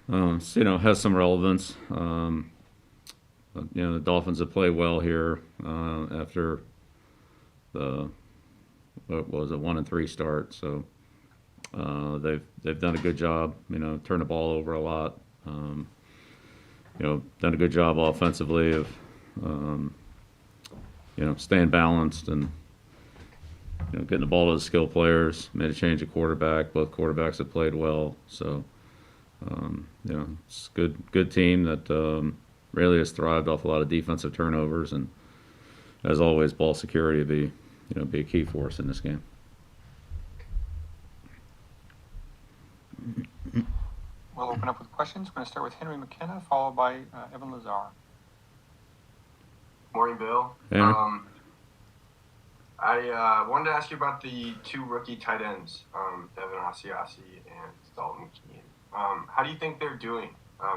Has some relevance. The Dolphins have played well here after the what was it 1-3 start. So they've done a good job. Turned the ball over a lot. Done a good job offensively of um, staying balanced and getting the ball to the skill players. Made a change at quarterback. Both quarterbacks have played well. So it's a good team that really has thrived off a lot of defensive turnovers, and as always, ball security be a key for us in this game. We'll open up with questions. We're going to start with Henry McKenna, followed by Evan Lazar. Morning, Bill. Henry? I wanted to ask you about the two rookie tight ends, Devin Asiasi and Dalton Keene. How do you think they're doing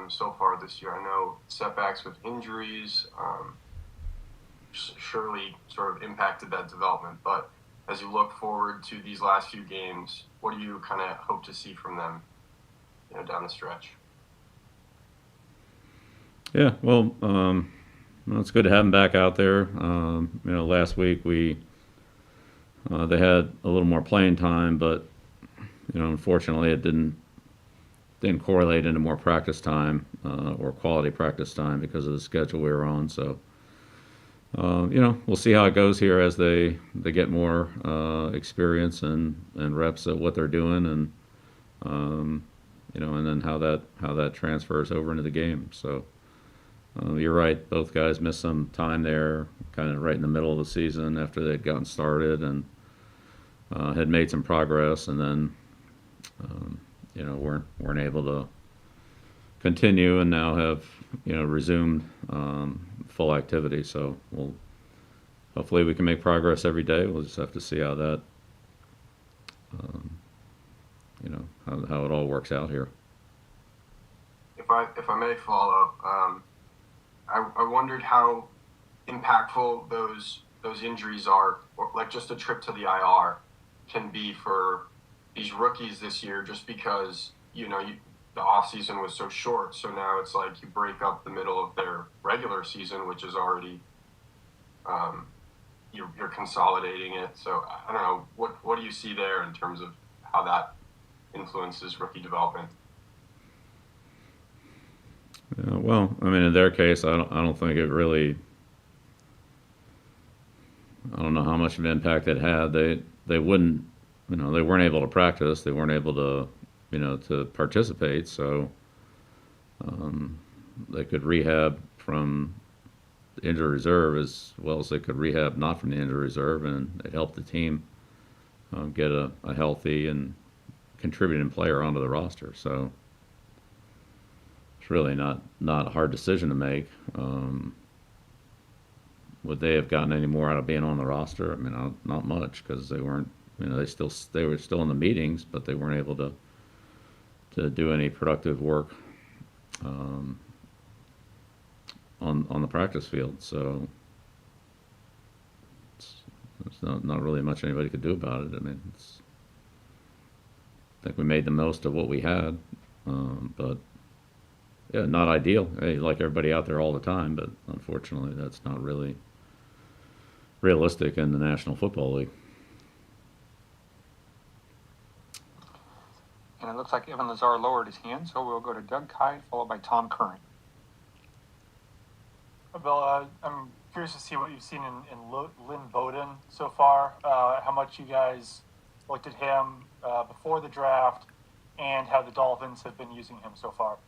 so far this year? I know setbacks with injuries surely sort of impacted that development, but as you look forward to these last few games, what do you kind of hope to see from them, down the stretch? Yeah, well, it's good to have them back out there. Last week they had a little more playing time, but unfortunately it didn't correlate into more practice time or quality practice time because of the schedule we were on. So we'll see how it goes here as they get more experience and reps at what they're doing, and and then how that transfers over into the game. So you're right, both guys missed some time there, kind of right in the middle of the season after they'd gotten started and had made some progress, and then weren't able to continue, and now have resumed full activity. So hopefully we can make progress every day. We'll just have to see how that how it all works out here. If I may follow up, I wondered how impactful those injuries are, or like just a trip to the IR can be for these rookies this year, just because the off season was so short. So now it's like you break up the middle of their regular season, which is already you're consolidating it. So I don't know, what do you see there in terms of how that influences rookie development? Well, I mean, in their case, I don't think it really. I don't know how much of an impact it had. They wouldn't, they weren't able to practice. They weren't able to, to participate. So they could rehab from the injury reserve as well as they could rehab not from the injury reserve, and it helped the team get a healthy and contributing player onto the roster. So it's really not a hard decision to make. Would they have gotten any more out of being on the roster? I mean, not much, because they weren't. They were still in the meetings, but they weren't able to do any productive work on the practice field. So it's not really much anybody could do about it. I mean, I think we made the most of what we had, but yeah, not ideal. Hey, like everybody out there all the time, but unfortunately, that's not really realistic in the National Football League. And it looks like Evan Lazar lowered his hand, so we'll go to Doug Kyde, followed by Tom Curran. Bill, I'm curious to see what you've seen in Lynn Bowden so far, how much you guys looked at him before the draft, and how the Dolphins have been using him so far.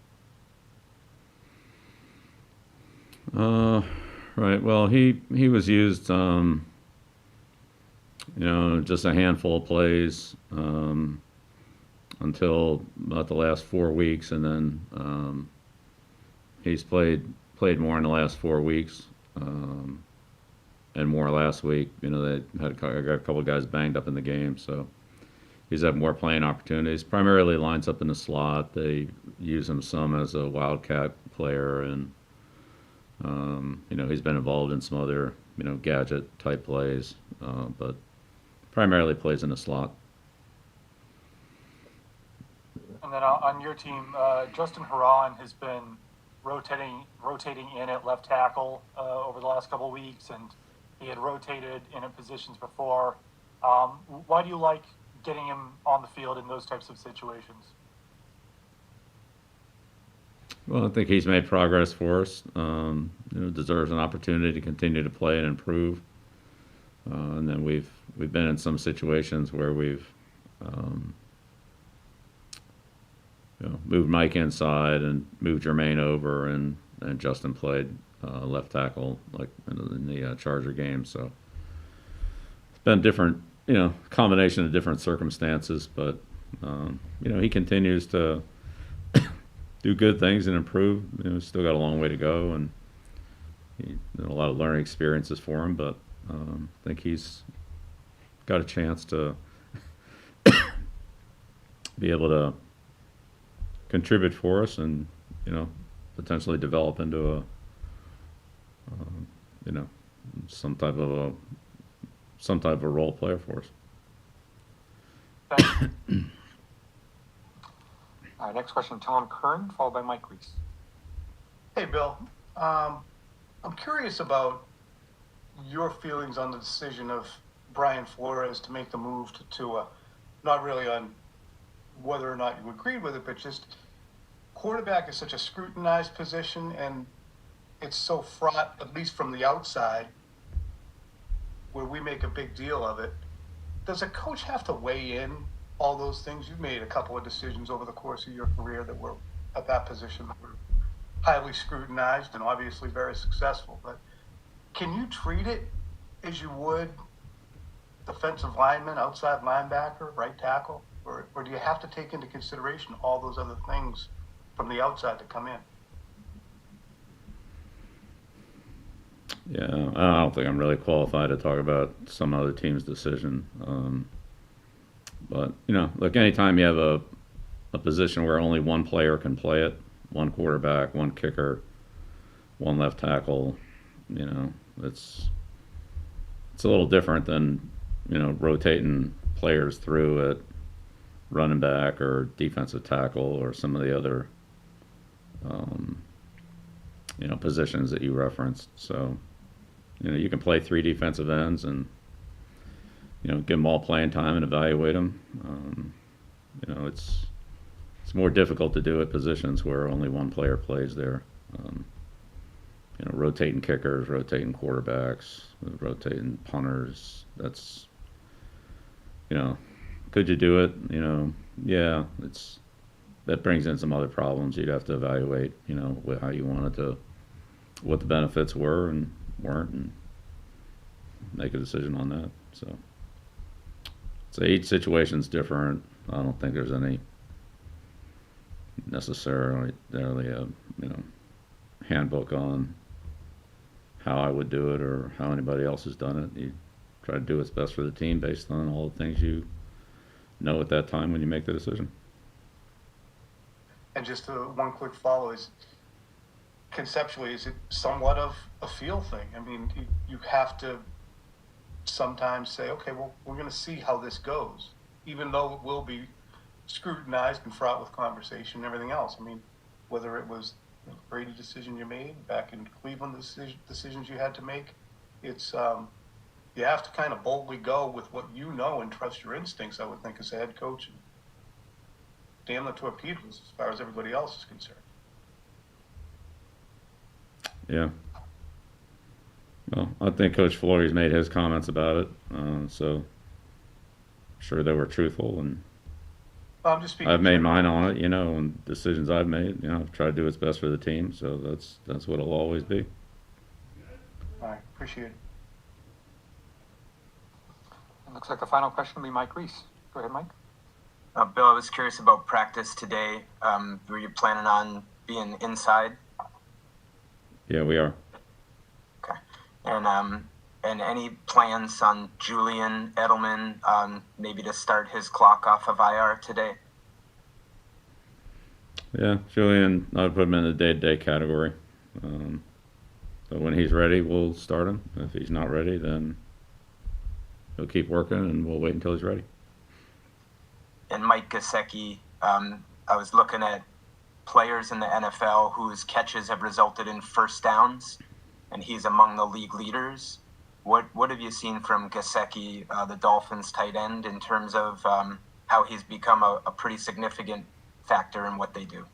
Right. Well, he was used, just a handful of plays until about the last 4 weeks, and then he's played more in the last 4 weeks, and more last week. They got a couple of guys banged up in the game, so he's had more playing opportunities. Primarily lines up in the slot. They use him some as a wildcat player, and he's been involved in some other gadget type plays, but primarily plays in the slot. And then on your team, Justin Haran has been rotating in at left tackle over the last couple of weeks, and he had rotated in at positions before. Why do you like getting him on the field in those types of situations? Well, I think he's made progress for us. Deserves an opportunity to continue to play and improve. And then we've been in some situations where we've moved Mike inside and moved Jermaine over, and Justin played left tackle like in the Charger game. So it's been different, combination of different circumstances. But he continues to do good things and improve. Still got a long way to go, and a lot of learning experiences for him. But I think he's got a chance to be able to contribute for us, and potentially develop into some type of a role player for us. Thank you. All right, next question, Tom Kern, followed by Mike Reese. Hey, Bill. I'm curious about your feelings on the decision of Brian Flores to make the move to Tua. Not really on whether or not you agreed with it, but just quarterback is such a scrutinized position, and it's so fraught, at least from the outside, where we make a big deal of it. Does a coach have to weigh in all those things? You've made a couple of decisions over the course of your career that were at that position that were highly scrutinized and obviously very successful. But can you treat it as you would defensive lineman, outside linebacker, right tackle? Or do you have to take into consideration all those other things from the outside to come in? Yeah, I don't think I'm really qualified to talk about some other team's decision. But, look, anytime you have a position where only one player can play it, one quarterback, one kicker, one left tackle, it's a little different than, rotating players through at running back or defensive tackle or some of the other, positions that you referenced. So, you can play three defensive ends and, give them all playing time and evaluate them. It's more difficult to do at positions where only one player plays there. Rotating kickers, rotating quarterbacks, rotating punters. That's, could you do it? Yeah, that brings in some other problems. You'd have to evaluate, how you wanted to, what the benefits were and weren't, and make a decision on that. So each situation's different. I don't think there's any necessarily a handbook on how I would do it or how anybody else has done it. You try to do what's best for the team based on all the things you know at that time when you make the decision. And just one quick follow is, conceptually, is it somewhat of a feel thing? I mean, you have to sometimes say, okay, well, we're going to see how this goes, even though it will be scrutinized and fraught with conversation and everything else. I mean, whether it was the Brady decision you made back in Cleveland, decisions you had to make, it's you have to kind of boldly go with what you know and trust your instincts, I would think, as a head coach. And damn the torpedoes as far as everybody else is concerned. Yeah. Well, I think Coach Flores made his comments about it, so I'm sure they were truthful, and I'm just speaking. I've made mine on it, and decisions I've made. I've tried to do what's best for the team, so that's what it'll always be. All right, appreciate it. It looks like the final question will be Mike Reese. Go ahead, Mike. Bill, I was curious about practice today. Were you planning on being inside? Yeah, we are. Okay. And any plans on Julian Edelman, maybe to start his clock off of IR today? Yeah, Julian, I'd put him in the day-to-day category. So when he's ready, we'll start him. If he's not ready, then he'll keep working, and we'll wait until he's ready. And Mike Gesicki, I was looking at players in the NFL whose catches have resulted in first downs, and he's among the league leaders. What have you seen from Gesicki, the Dolphins tight end, in terms of how he's become a pretty significant factor in what they do?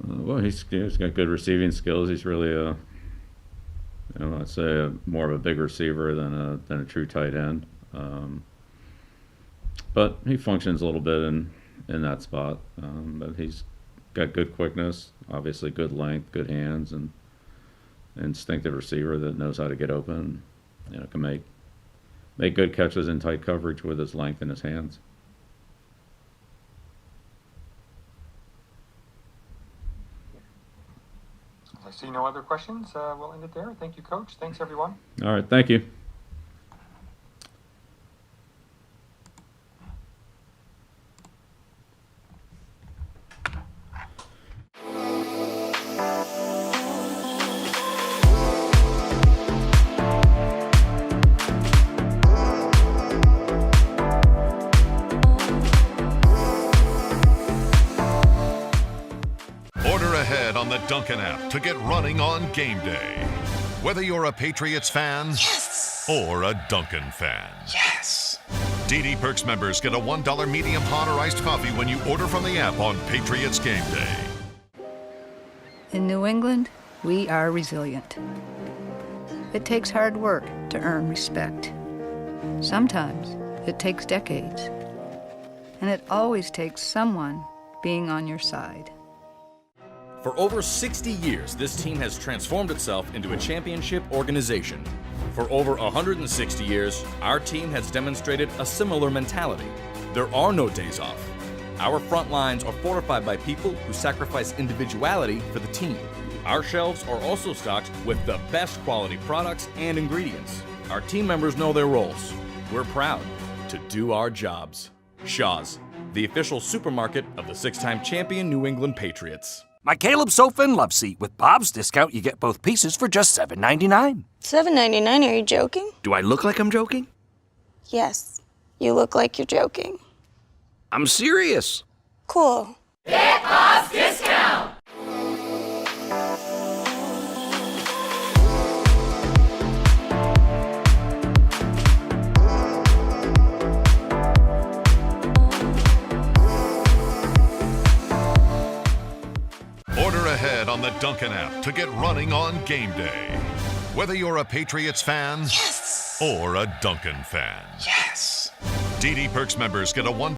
Well, he's got good receiving skills. He's really I'd say more of a big receiver than a true tight end. But he functions a little bit in that spot. But he's got good quickness, obviously good length, good hands, and instinctive receiver that knows how to get open. Can make good catches in tight coverage with his length and his hands. I see no other questions. We'll end it there. Thank you, Coach. Thanks, everyone. All right, thank you. Order ahead on the Dunkin' app to get running on game day. Whether you're a Patriots fan or a Dunkin' fan. DD Perks members get a $1 medium hot or iced coffee when you order from the app on Patriots game day. In New England, we are resilient. It takes hard work to earn respect. Sometimes it takes decades. And it always takes someone being on your side. For over 60 years, this team has transformed itself into a championship organization. For over 160 years, our team has demonstrated a similar mentality. There are no days off. Our front lines are fortified by people who sacrifice individuality for the team. Our shelves are also stocked with the best quality products and ingredients. Our team members know their roles. We're proud to do our jobs. Shaw's, the official supermarket of the 6-time champion New England Patriots. My Caleb sofa and love seat. With Bob's discount, you get both pieces for just $7.99. $7.99? Are you joking? Do I look like I'm joking? Yes. You look like you're joking. I'm serious. Cool. Get Bob's discount! Order ahead on the Dunkin' app to get running on game day. Whether you're a Patriots fan or a Dunkin' fan. DD Perks members get a $1